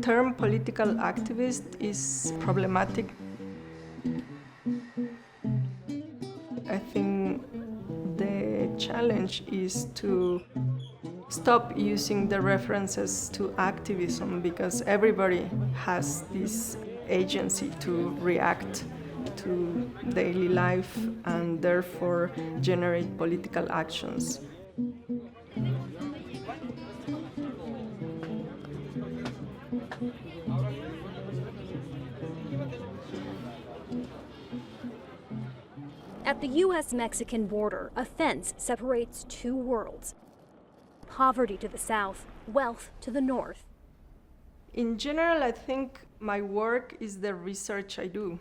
term political activist is problematic. I think the challenge is to stop using the references to activism, because everybody has this agency to react to daily life and therefore generate political actions. At the U.S.-Mexican border, a fence separates two worlds. Poverty to the south, wealth to the north. In general, I think my work is the research I do.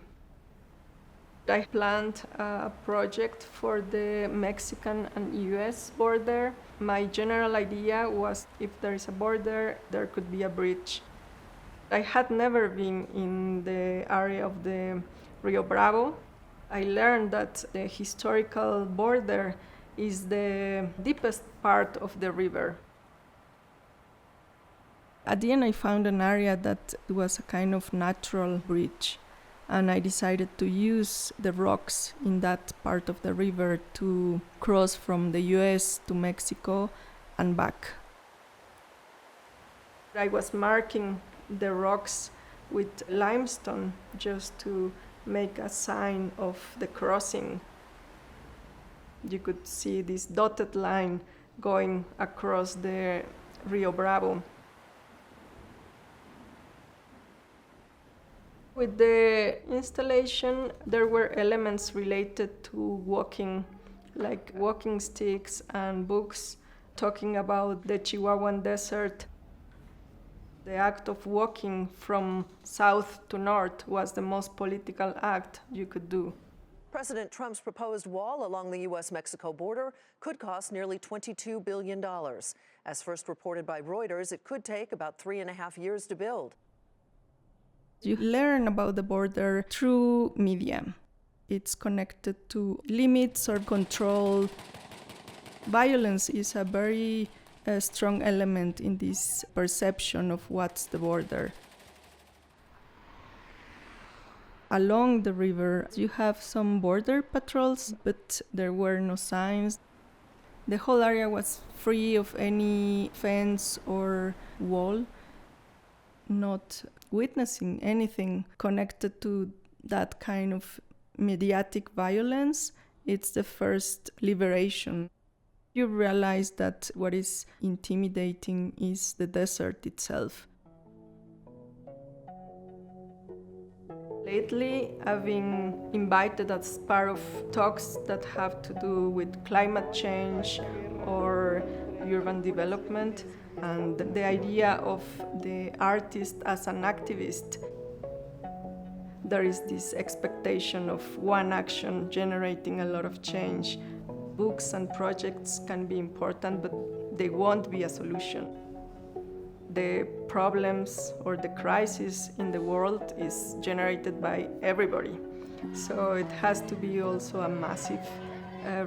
I planned a project for the Mexican and US border. My general idea was if there is a border, there could be a bridge. I had never been in the area of the Rio Bravo. I learned that the historical border is the deepest part of the river. At the end, I found an area that was a kind of natural bridge, and I decided to use the rocks in that part of the river to cross from the US to Mexico and back. I was marking the rocks with limestone just to make a sign of the crossing. You could see this dotted line going across the Rio Bravo. With the installation, there were elements related to walking, like walking sticks and books talking about the Chihuahuan Desert. The act of walking from south to north was the most political act you could do. President Trump's proposed wall along the U.S.-Mexico border could cost nearly $22 billion. As first reported by Reuters, it could take about 3.5 years to build. You learn about the border through media. It's connected to limits or control. Violence is a very strong element in this perception of what's the border. Along the river, you have some border patrols, but there were no signs. The whole area was free of any fence or wall, not witnessing anything connected to that kind of mediatic violence. It's the first liberation. You realize that what is intimidating is the desert itself. Lately, I've been invited as part of talks that have to do with climate change or urban development, and the idea of the artist as an activist. There is this expectation of one action generating a lot of change. Books and projects can be important, but they won't be a solution. The problems or the crisis in the world is generated by everybody. So it has to be also a massive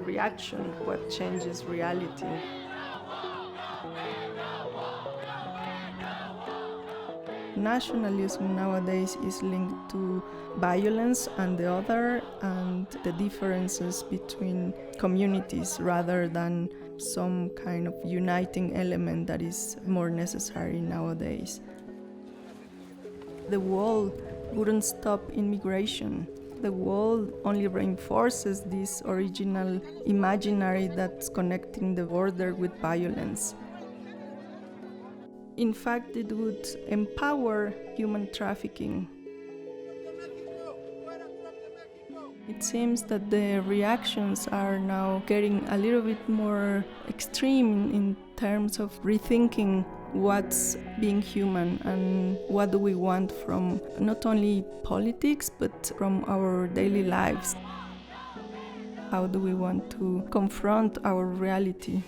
reaction, what changes reality. Nationalism nowadays is linked to violence on the other and the differences between communities rather than some kind of uniting element that is more necessary nowadays. The wall wouldn't stop immigration. The wall only reinforces this original imaginary that's connecting the border with violence. In fact, it would empower human trafficking. It seems that the reactions are now getting a little bit more extreme in terms of rethinking what's being human and what do we want from not only politics but from our daily lives. How do we want to confront our reality?